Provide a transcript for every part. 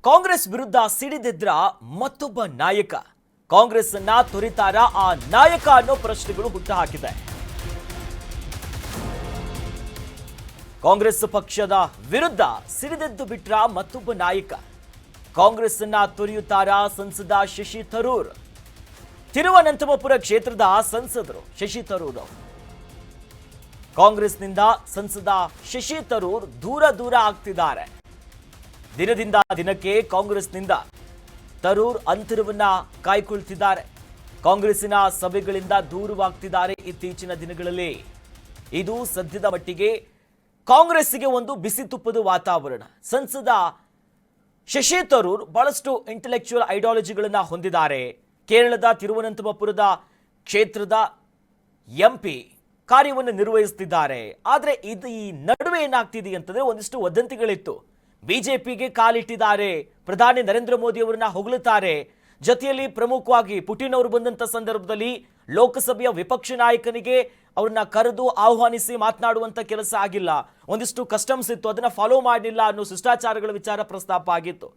ಕಾಂಗ್ರೆಸ್ ವಿರುದ್ಧ ಸಿಡಿದೆದ್ರ ಮತ್ತೊಬ್ಬ ನಾಯಕ. ಕಾಂಗ್ರೆಸ್ ಅನ್ನ ತೊರೆತಾರ ಆ ನಾಯಕ ಅನ್ನೋ ಪ್ರಶ್ನೆಗಳು ಹುಟ್ಟುಹಾಕಿದೆ. ಕಾಂಗ್ರೆಸ್ ಪಕ್ಷದ ವಿರುದ್ಧ ಸಿಡಿದೆದ್ದು ಬಿಟ್ರ ಮತ್ತೊಬ್ಬ ನಾಯಕ. ಕಾಂಗ್ರೆಸ್ ಅನ್ನ ತೊರೆಯುತ್ತಾರ ಸಂಸದ ಶಶಿ ತರೂರ್. ತಿರುವನಂತಪುರ ಕ್ಷೇತ್ರದ ಸಂಸದರು ಶಶಿ ತರೂರ್ ಅವರು. ಕಾಂಗ್ರೆಸ್ನಿಂದ ಸಂಸದ ಶಶಿ ತರೂರ್ ದೂರ ಆಗ್ತಿದ್ದಾರೆ. ದಿನದಿಂದ ದಿನಕ್ಕೆ ಕಾಂಗ್ರೆಸ್ನಿಂದ ತರೂರ್ ಅಂತರವನ್ನ ಕಾಯ್ಕೊಳ್ತಿದ್ದಾರೆ. ಕಾಂಗ್ರೆಸ್ಸಿನ ಸಭೆಗಳಿಂದ ದೂರವಾಗ್ತಿದ್ದಾರೆ ಇತ್ತೀಚಿನ ದಿನಗಳಲ್ಲಿ. ಇದು ಸದ್ಯದ ಮಟ್ಟಿಗೆ ಕಾಂಗ್ರೆಸ್ಸಿಗೆ ಒಂದು ಬಿಸಿ ತುಪ್ಪದ ವಾತಾವರಣ. ಸಂಸದ ಶಶಿ ತರೂರ್ ಬಹಳಷ್ಟು ಇಂಟೆಲೆಕ್ಚುಯಲ್ ಐಡಿಯಾಲಜಿಗಳನ್ನ ಹೊಂದಿದ್ದಾರೆ. ಕೇರಳದ ತಿರುವನಂತಪುರದ ಕ್ಷೇತ್ರದ ಎಂಪಿ ಕಾರ್ಯವನ್ನು ನಿರ್ವಹಿಸುತ್ತಿದ್ದಾರೆ. ಆದರೆ ಇದು ಈ ನಡುವೆ ಏನಾಗ್ತಿದೆ ಅಂತಂದ್ರೆ ಒಂದಿಷ್ಟು ವದಂತಿಗಳಿತ್ತು. ಬಿಜೆಪಿಗೆ ಕಾಲಿಟ್ಟಿದ್ದಾರೆ, ಪ್ರಧಾನಿ ನರೇಂದ್ರ ಮೋದಿ ಅವರನ್ನ ಹೊಗಳುತ್ತಾರೆ. ಜೊತೆಯಲ್ಲಿ ಪ್ರಮುಖವಾಗಿ ಪುಟಿನ್ ಅವರು ಬಂದಂತ ಸಂದರ್ಭದಲ್ಲಿ ಲೋಕಸಭೆಯ ವಿಪಕ್ಷ ನಾಯಕನಿಗೆ ಅವ್ರನ್ನ ಕರೆದು ಆಹ್ವಾನಿಸಿ ಮಾತನಾಡುವಂತ ಕೆಲಸ ಆಗಿಲ್ಲ. ಒಂದಿಷ್ಟು ಕಸ್ಟಮ್ಸ್ ಇತ್ತು, ಅದನ್ನ ಫಾಲೋ ಮಾಡಲಿಲ್ಲ ಅನ್ನೋ ಶಿಷ್ಟಾಚಾರಗಳ ವಿಚಾರ ಪ್ರಸ್ತಾಪ ಆಗಿತ್ತು.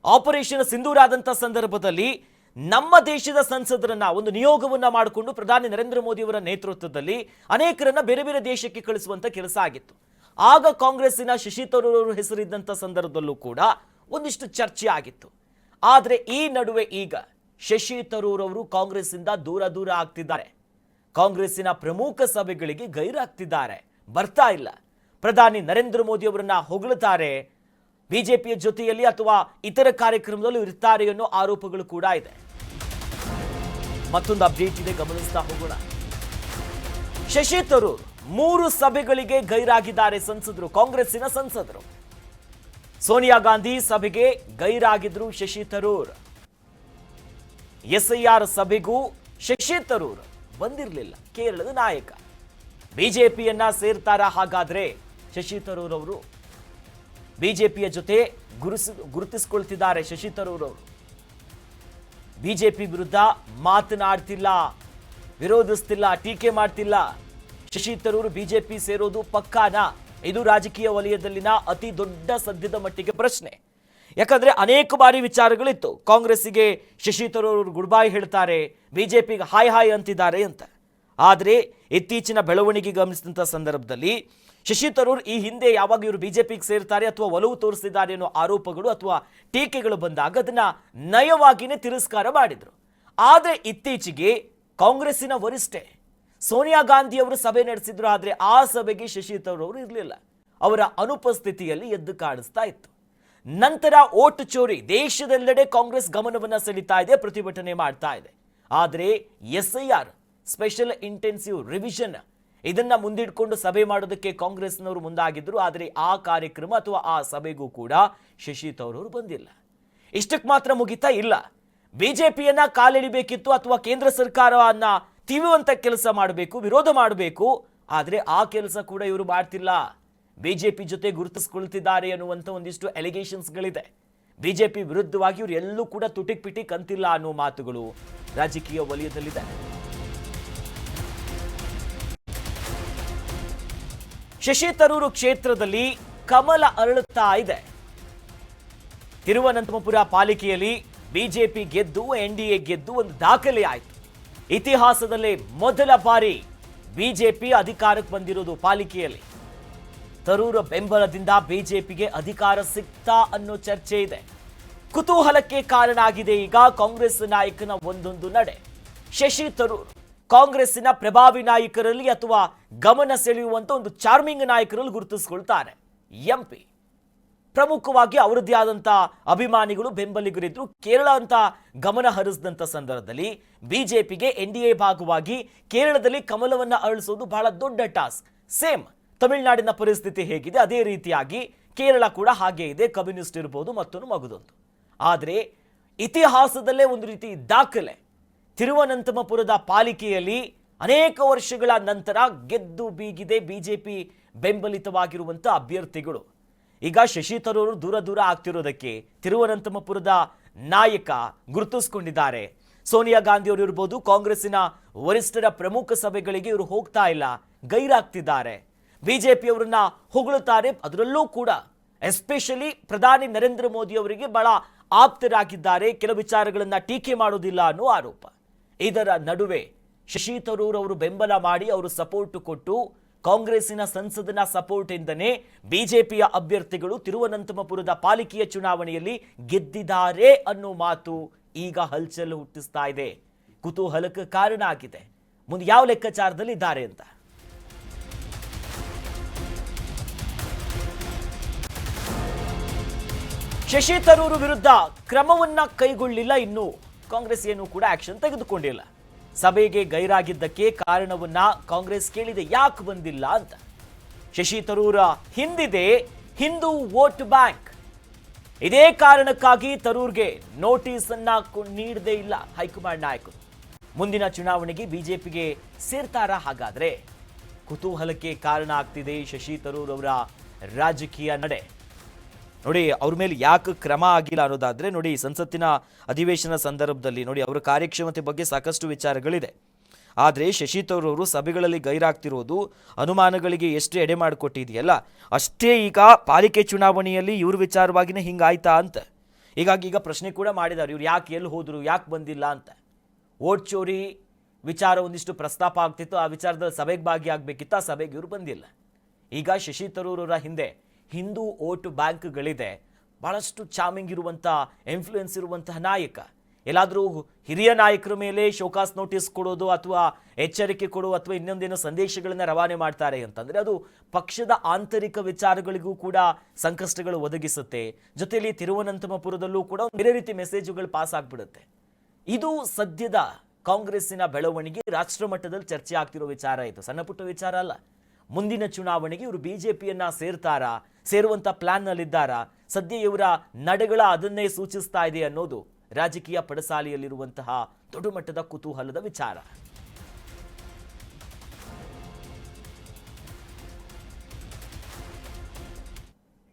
ಆಪರೇಷನ್ ಸಿಂಧೂರ್ ಆದಂತ ಸಂದರ್ಭದಲ್ಲಿ ನಮ್ಮ ದೇಶದ ಸಂಸದರನ್ನ ಒಂದು ನಿಯೋಗವನ್ನ ಮಾಡಿಕೊಂಡು ಪ್ರಧಾನಿ ನರೇಂದ್ರ ಮೋದಿ ಅವರ ನೇತೃತ್ವದಲ್ಲಿ ಅನೇಕರನ್ನ ಬೇರೆ ಬೇರೆ ದೇಶಕ್ಕೆ ಕಳಿಸುವಂತ ಕೆಲಸ ಆಗಿತ್ತು. ಆಗ ಕಾಂಗ್ರೆಸ್ಸಿನ ಶಶಿ ತರೂರ್ ಅವರು ಹೆಸರಿದ್ದಂಥ ಸಂದರ್ಭದಲ್ಲೂ ಕೂಡ ಒಂದಿಷ್ಟು ಚರ್ಚೆ ಆಗಿತ್ತು. ಆದರೆ ಈ ನಡುವೆ ಈಗ ಶಶಿ ತರೂರ್ ಅವರು ಕಾಂಗ್ರೆಸ್ಸಿಂದ ದೂರ ಆಗ್ತಿದ್ದಾರೆ. ಕಾಂಗ್ರೆಸ್ಸಿನ ಪ್ರಮುಖ ಸಭೆಗಳಿಗೆ ಗೈರಾಗ್ತಿದ್ದಾರೆ, ಬರ್ತಾ ಇಲ್ಲ. ಪ್ರಧಾನಿ ನರೇಂದ್ರ ಮೋದಿ ಅವರನ್ನ ಹೊಗಳುತ್ತಾರೆ, ಬಿಜೆಪಿಯ ಜೊತೆಯಲ್ಲಿ ಅಥವಾ ಇತರ ಕಾರ್ಯಕ್ರಮದಲ್ಲೂ ಇರ್ತಾರೆ ಅನ್ನೋ ಆರೋಪಗಳು ಕೂಡ ಇದೆ. ಮತ್ತೊಂದು ಅಪ್ಡೇಟ್ ಇದೆ, ಗಮನಿಸ್ತಾ ಹೋಗೋಣ. ಶಶಿ ತರೂರ್ 3 ಸಭೆಗಳಿಗೆ ಗೈರಾಗಿದ್ದಾರೆ ಸಂಸದರು, ಕಾಂಗ್ರೆಸ್ಸಿನ ಸಂಸದರು. ಸೋನಿಯಾ ಗಾಂಧಿ ಸಭೆಗೆ ಗೈರಾಗಿದ್ರು ಶಶಿ ತರೂರ್. ಎಸ್ಐಆರ್ ಸಭೆಗೂ ಶಶಿ ತರೂರ್ ಬಂದಿರಲಿಲ್ಲ. ಕೇರಳದ ನಾಯಕ ಬಿಜೆಪಿಯನ್ನ ಸೇರ್ತಾರ ಹಾಗಾದ್ರೆ ಶಶಿ ತರೂರ್ ಅವರು? ಬಿಜೆಪಿಯ ಜೊತೆ ಗುರುತಿಸಿಕೊಳ್ತಿದ್ದಾರೆ ಶಶಿ ತರೂರ್ ಅವರು. ಬಿಜೆಪಿ ವಿರುದ್ಧ ಮಾತನಾಡ್ತಿಲ್ಲ, ವಿರೋಧಿಸ್ತಿಲ್ಲ, ಟೀಕೆ ಮಾಡ್ತಿಲ್ಲ. ಶಶಿ ತರೂರ್ ಬಿಜೆಪಿ ಸೇರೋದು ಪಕ್ಕಾನಾ? ಇದು ರಾಜಕೀಯ ವಲಯದಲ್ಲಿನ ಅತಿ ದೊಡ್ಡ ಸದ್ಯದ ಮಟ್ಟಿಗೆ ಪ್ರಶ್ನೆ. ಯಾಕಂದ್ರೆ ಅನೇಕ ಬಾರಿ ವಿಚಾರಗಳಿತ್ತು. ಕಾಂಗ್ರೆಸ್ಸಿಗೆ ಶಶಿ ತರೂರ್ ಗುಡ್ ಬೈ ಹೇಳ್ತಾರೆ, ಬಿಜೆಪಿಗೆ ಹಾಯ್ ಅಂತಿದ್ದಾರೆ ಅಂತ. ಆದರೆ ಇತ್ತೀಚಿನ ಬೆಳವಣಿಗೆ ಗಮನಿಸಿದಂಥ ಸಂದರ್ಭದಲ್ಲಿ ಶಶಿ ತರೂರ್ ಈ ಹಿಂದೆ ಯಾವಾಗ ಇವರು ಬಿಜೆಪಿಗೆ ಸೇರ್ತಾರೆ ಅಥವಾ ಒಲವು ತೋರಿಸಿದ್ದಾರೆ ಅನ್ನೋ ಆರೋಪಗಳು ಅಥವಾ ಟೀಕೆಗಳು ಬಂದಾಗ ಅದನ್ನ ನಯವಾಗಿಯೇ ತಿರಸ್ಕಾರ ಮಾಡಿದ್ರು. ಆದರೆ ಇತ್ತೀಚೆಗೆ ಕಾಂಗ್ರೆಸ್ಸಿನ ವರಿಷ್ಠೆ ಸೋನಿಯಾ ಗಾಂಧಿ ಅವರು ಸಭೆ ನಡೆಸಿದ್ರು. ಆದರೆ ಆ ಸಭೆಗೆ ಶಶಿ ತರೂರ್ ಅವರು ಇರಲಿಲ್ಲ. ಅವರ ಅನುಪಸ್ಥಿತಿಯಲ್ಲಿ ಎದ್ದು ಕಾಣಿಸ್ತಾ ಇತ್ತು. ನಂತರ ಓಟ್ ಚೋರಿ ದೇಶದೆಲ್ಲೆಡೆ ಕಾಂಗ್ರೆಸ್ ಗಮನವನ್ನ ಸೆಳೀತಾ ಇದೆ, ಪ್ರತಿಭಟನೆ ಮಾಡ್ತಾ ಇದೆ. ಆದರೆ ಎಸ್ಐಆರ್ ಸ್ಪೆಷಲ್ ಇಂಟೆನ್ಸಿವ್ ರಿವಿಷನ್ ಇದನ್ನ ಮುಂದಿಟ್ಕೊಂಡು ಸಭೆ ಮಾಡೋದಕ್ಕೆ ಕಾಂಗ್ರೆಸ್ನವರು ಮುಂದಾಗಿದ್ರು. ಆದರೆ ಆ ಕಾರ್ಯಕ್ರಮ ಅಥವಾ ಆ ಸಭೆಗೂ ಕೂಡ ಶಶಿ ತರೂರ್ ಅವರು ಬಂದಿಲ್ಲ. ಇಷ್ಟಕ್ಕೆ ಮಾತ್ರ ಮುಗಿತಾ ಇಲ್ಲ. ಬಿಜೆಪಿಯನ್ನ ಕಾಲಿಡಿಬೇಕಿತ್ತು ಅಥವಾ ಕೇಂದ್ರ ಸರ್ಕಾರವನ್ನ ತಿವಿಯುವಂತ ಕೆಲಸ ಮಾಡಬೇಕು, ವಿರೋಧ ಮಾಡಬೇಕು. ಆದರೆ ಆ ಕೆಲಸ ಕೂಡ ಇವರು ಮಾಡ್ತಿಲ್ಲ. ಬಿಜೆಪಿ ಜೊತೆ ಗುರುತಿಸಿಕೊಳ್ತಿದ್ದಾರೆ ಅನ್ನುವಂಥ ಒಂದಿಷ್ಟು ಅಲಿಗೇಷನ್ಸ್ಗಳಿದೆ. ಬಿಜೆಪಿ ವಿರುದ್ಧವಾಗಿ ಇವರು ಎಲ್ಲೂ ಕೂಡ ತುಟಿಕ್ ಪಿಟಿಕ್ ಅಂತಿಲ್ಲ ಅನ್ನೋ ಮಾತುಗಳು ರಾಜಕೀಯ ವಲಯದಲ್ಲಿದೆ. ಶಶಿ ತರೂರು ಕ್ಷೇತ್ರದಲ್ಲಿ ಕಮಲ ಅರಳುತ್ತಾ ಇದೆ. ತಿರುವನಂತಪುರ ಪಾಲಿಕೆಯಲ್ಲಿ ಬಿಜೆಪಿ ಗೆದ್ದು ಎನ್ಡಿಎ ಗೆದ್ದು ಒಂದು ದಾಖಲೆ ಆಯಿತು. ಇತಿಹಾಸದಲ್ಲೇ ಮೊದಲ ಬಾರಿ ಬಿಜೆಪಿ ಅಧಿಕಾರಕ್ಕೆ ಬಂದಿರೋದು ಪಾಲಿಕೆಯಲ್ಲಿ. ತರೂರ ಬೆಂಬಲದಿಂದ ಬಿಜೆಪಿಗೆ ಅಧಿಕಾರ ಸಿಗ್ತಾ ಅನ್ನೋ ಚರ್ಚೆ ಇದೆ. ಕುತೂಹಲಕ್ಕೆ ಕಾರಣ ಆಗಿದೆ ಈಗ ಕಾಂಗ್ರೆಸ್ ನಾಯಕನ ಒಂದೊಂದು ನಡೆ. ಶಶಿ ತರೂರ್ ಕಾಂಗ್ರೆಸ್ಸಿನ ಪ್ರಭಾವಿ ನಾಯಕರಲ್ಲಿ ಅಥವಾ ಗಮನ ಸೆಳೆಯುವಂತ ಒಂದು ಚಾರ್ಮಿಂಗ್ ನಾಯಕರಲ್ಲಿ ಗುರುತಿಸಿಕೊಳ್ತಾರೆ. ಎಂಪಿ ಪ್ರಮುಖವಾಗಿ ಅವರದ್ದೇ ಆದಂಥ ಅಭಿಮಾನಿಗಳು, ಬೆಂಬಲಿಗರಿದ್ರು. ಕೇರಳ ಅಂತ ಗಮನ ಹರಿಸಿದಂಥ ಸಂದರ್ಭದಲ್ಲಿ ಬಿಜೆಪಿಗೆ ಎನ್ಡಿಎ ಭಾಗವಾಗಿ ಕೇರಳದಲ್ಲಿ ಕಮಲವನ್ನ ಅರಳಿಸೋದು ಬಹಳ ದೊಡ್ಡ ಟಾಸ್ಕ್. ಸೇಮ್ ತಮಿಳುನಾಡಿನ ಪರಿಸ್ಥಿತಿ ಹೇಗಿದೆ ಅದೇ ರೀತಿಯಾಗಿ ಕೇರಳ ಕೂಡ ಹಾಗೆ ಇದೆ. ಕಮ್ಯುನಿಸ್ಟ್ ಇರಬಹುದು, ಮತ್ತೊಂದು ಮಗದೊಂದು. ಆದರೆ ಇತಿಹಾಸದಲ್ಲೇ ಒಂದು ರೀತಿ ದಾಖಲೆ. ತಿರುವನಂತಪುರದ ಪಾಲಿಕೆಯಲ್ಲಿ ಅನೇಕ ವರ್ಷಗಳ ನಂತರ ಗೆದ್ದು ಬೀಗಿದೆ ಬಿಜೆಪಿ ಬೆಂಬಲಿತವಾಗಿರುವಂಥ ಅಭ್ಯರ್ಥಿಗಳು. ಈಗ ಶಶಿ ತರೂರ್ ದೂರ ಆಗ್ತಿರೋದಕ್ಕೆ ತಿರುವನಂತಪುರದ ನಾಯಕ ಗುರುತಿಸಿಕೊಂಡಿದ್ದಾರೆ. ಸೋನಿಯಾ ಗಾಂಧಿ ಅವರು ಇರ್ಬೋದು, ಕಾಂಗ್ರೆಸ್ಸಿನ ವರಿಷ್ಠರ ಪ್ರಮುಖ ಸಭೆಗಳಿಗೆ ಇವರು ಹೋಗ್ತಾ ಇಲ್ಲ, ಗೈರಾಗ್ತಿದ್ದಾರೆ. ಬಿಜೆಪಿಯವರನ್ನ ಹೊಗಳುತ್ತಾರೆ. ಅದರಲ್ಲೂ ಕೂಡ ಎಸ್ಪೆಷಲಿ ಪ್ರಧಾನಿ ನರೇಂದ್ರ ಮೋದಿ ಅವರಿಗೆ ಬಹಳ ಆಪ್ತರಾಗಿದ್ದಾರೆ, ಕೆಲವು ವಿಚಾರಗಳನ್ನ ಟೀಕೆ ಮಾಡೋದಿಲ್ಲ ಅನ್ನೋ ಆರೋಪ. ಇದರ ನಡುವೆ ಶಶಿ ತರೂರ್ ಅವರು ಬೆಂಬಲ ಮಾಡಿ ಅವರು ಸಪೋರ್ಟ್ ಕೊಟ್ಟು ಕಾಂಗ್ರೆಸ್ಸಿನ ಸಂಸದನ ಸಪೋರ್ಟ್ ಇಂದನೇ ಬಿಜೆಪಿಯ ಅಭ್ಯರ್ಥಿಗಳು ತಿರುವನಂತಪುರದ ಪಾಲಿಕೆಯ ಚುನಾವಣೆಯಲ್ಲಿ ಗೆದ್ದಿದ್ದಾರೆ ಅನ್ನೋ ಮಾತು ಈಗ ಹಲ್ಚಲ್ ಹುಟ್ಟಿಸ್ತಾ ಇದೆ, ಕುತೂಹಲಕ್ಕೆ ಕಾರಣ ಆಗಿದೆ. ಮುಂದೆ ಯಾವ ಲೆಕ್ಕಾಚಾರದಲ್ಲಿ ಇದ್ದಾರೆ ಅಂತ. ಶಶಿ ತರೂರ್ ವಿರುದ್ಧ ಕ್ರಮವನ್ನ ಕೈಗೊಳ್ಳಿಲ್ಲ, ಇನ್ನು ಕಾಂಗ್ರೆಸ್ ಏನು ಕೂಡ ಆಕ್ಷನ್ ತೆಗೆದುಕೊಂಡಿಲ್ಲ. ಸಭೆಗೆ ಗೈರಾಗಿದ್ದಕ್ಕೆ ಕಾರಣವನ್ನ ಕಾಂಗ್ರೆಸ್ ಕೇಳಿದೆ, ಯಾಕೆ ಬಂದಿಲ್ಲ ಅಂತ. ಶಶಿ ತರೂರ ಹಿಂದಿದೆ ಹಿಂದೂ ವೋಟ್ ಬ್ಯಾಂಕ್. ಇದೇ ಕಾರಣಕ್ಕಾಗಿ ತರೂರ್ಗೆ ನೋಟಿಸ್ ಅನ್ನ ನೀಡದೇ ಇಲ್ಲ ಹೈಕಮಾಂಡ್ ನಾಯಕರು. ಮುಂದಿನ ಚುನಾವಣೆಗೆ ಬಿಜೆಪಿಗೆ ಸೇರ್ತಾರ? ಹಾಗಾದ್ರೆ ಕುತೂಹಲಕ್ಕೆ ಕಾರಣ ಆಗ್ತಿದೆ ಶಶಿ ತರೂರ್ ಅವರ ರಾಜಕೀಯ ನಡೆ. ನೋಡಿ, ಅವ್ರ ಮೇಲೆ ಯಾಕೆ ಕ್ರಮ ಆಗಿಲ್ಲ ಅನ್ನೋದಾದ್ರೆ, ನೋಡಿ, ಸಂಸತ್ತಿನ ಅಧಿವೇಶನ ಸಂದರ್ಭದಲ್ಲಿ ನೋಡಿ ಅವರ ಕಾರ್ಯಕ್ಷಮತೆ ಬಗ್ಗೆ ಸಾಕಷ್ಟು ವಿಚಾರಗಳಿದೆ. ಆದರೆ ಶಶಿ ತರೂರ್ ಅವರು ಸಭೆಗಳಲ್ಲಿ ಗೈರಾಗ್ತಿರೋದು ಅನುಮಾನಗಳಿಗೆ ಎಷ್ಟು ಎಡೆ ಮಾಡಿಕೊಟ್ಟಿದೆಯಲ್ಲ, ಅಷ್ಟೇ ಈಗ ಪಾಲಿಕೆ ಚುನಾವಣೆಯಲ್ಲಿ ಇವ್ರ ವಿಚಾರವಾಗಿನೇ ಹಿಂಗಾಯ್ತಾ ಅಂತ. ಹೀಗಾಗಿ ಈಗ ಪ್ರಶ್ನೆ ಕೂಡ ಮಾಡಿದ್ದಾರೆ, ಇವ್ರು ಯಾಕೆ ಎಲ್ಲಿ ಹೋದ್ರು, ಯಾಕೆ ಬಂದಿಲ್ಲ ಅಂತ. ವೋಟ್ ಚೋರಿ ವಿಚಾರ ಒಂದಿಷ್ಟು ಪ್ರಸ್ತಾಪ ಆಗ್ತಿತ್ತು, ಆ ವಿಚಾರದಲ್ಲಿ ಸಭೆಗೆ ಭಾಗಿಯಾಗಬೇಕಿತ್ತು, ಆ ಸಭೆಗೆ ಇವರು ಬಂದಿಲ್ಲ. ಈಗ ಶಶಿ ತರೂರ್ ಅವರ ಹಿಂದೆ ಹಿಂದೂ ವೋಟ್ ಬ್ಯಾಂಕ್ಗಳಿದೆ, ಬಹಳಷ್ಟು ಚಾಮಿಂಗ್ ಇರುವಂಥ, ಇನ್ಫ್ಲೂಯೆನ್ಸ್ ಇರುವಂತಹ ನಾಯಕ. ಎಲ್ಲಾದರೂ ಹಿರಿಯ ನಾಯಕರ ಮೇಲೆ ಶೋಕಾಸ್ ನೋಟಿಸ್ ಕೊಡೋದು ಅಥವಾ ಎಚ್ಚರಿಕೆ ಕೊಡೋ ಅಥವಾ ಇನ್ನೊಂದೇನೋ ಸಂದೇಶಗಳನ್ನು ರವಾನೆ ಮಾಡ್ತಾರೆ ಅಂತಂದರೆ ಅದು ಪಕ್ಷದ ಆಂತರಿಕ ವಿಚಾರಗಳಿಗೂ ಕೂಡ ಸಂಕಷ್ಟಗಳು ಒದಗಿಸುತ್ತೆ. ಜೊತೆಯಲ್ಲಿ ತಿರುವನಂತಪುರದಲ್ಲೂ ಕೂಡ ಬೇರೆ ರೀತಿ ಮೆಸೇಜುಗಳು ಪಾಸ್ ಆಗಿಬಿಡುತ್ತೆ. ಇದು ಸದ್ಯದ ಕಾಂಗ್ರೆಸ್ಸಿನ ಬೆಳವಣಿಗೆ, ರಾಷ್ಟ್ರ ಮಟ್ಟದಲ್ಲಿ ಚರ್ಚೆ ಆಗ್ತಿರೋ ವಿಚಾರ. ಇದು ಸಣ್ಣ ಪುಟ್ಟ ವಿಚಾರ ಅಲ್ಲ. ಮುಂದಿನ ಚುನಾವಣೆಗೆ ಇವರು ಬಿಜೆಪಿಯನ್ನ ಸೇರ್ತಾರಾ, ಸೇರುವಂತ ಪ್ಲಾನ್ನಲ್ಲಿದ್ದಾರಾ? ಸದ್ಯ ಇವರ ನಡೆಗಳ ಅದನ್ನೇ ಸೂಚಿಸ್ತಾ ಇದೆ ಅನ್ನೋದು ರಾಜಕೀಯ ಪಡಸಾಲೆಯಲ್ಲಿರುವಂತಹ ದೊಡ್ಡ ಮಟ್ಟದ ಕುತೂಹಲದ ವಿಚಾರ.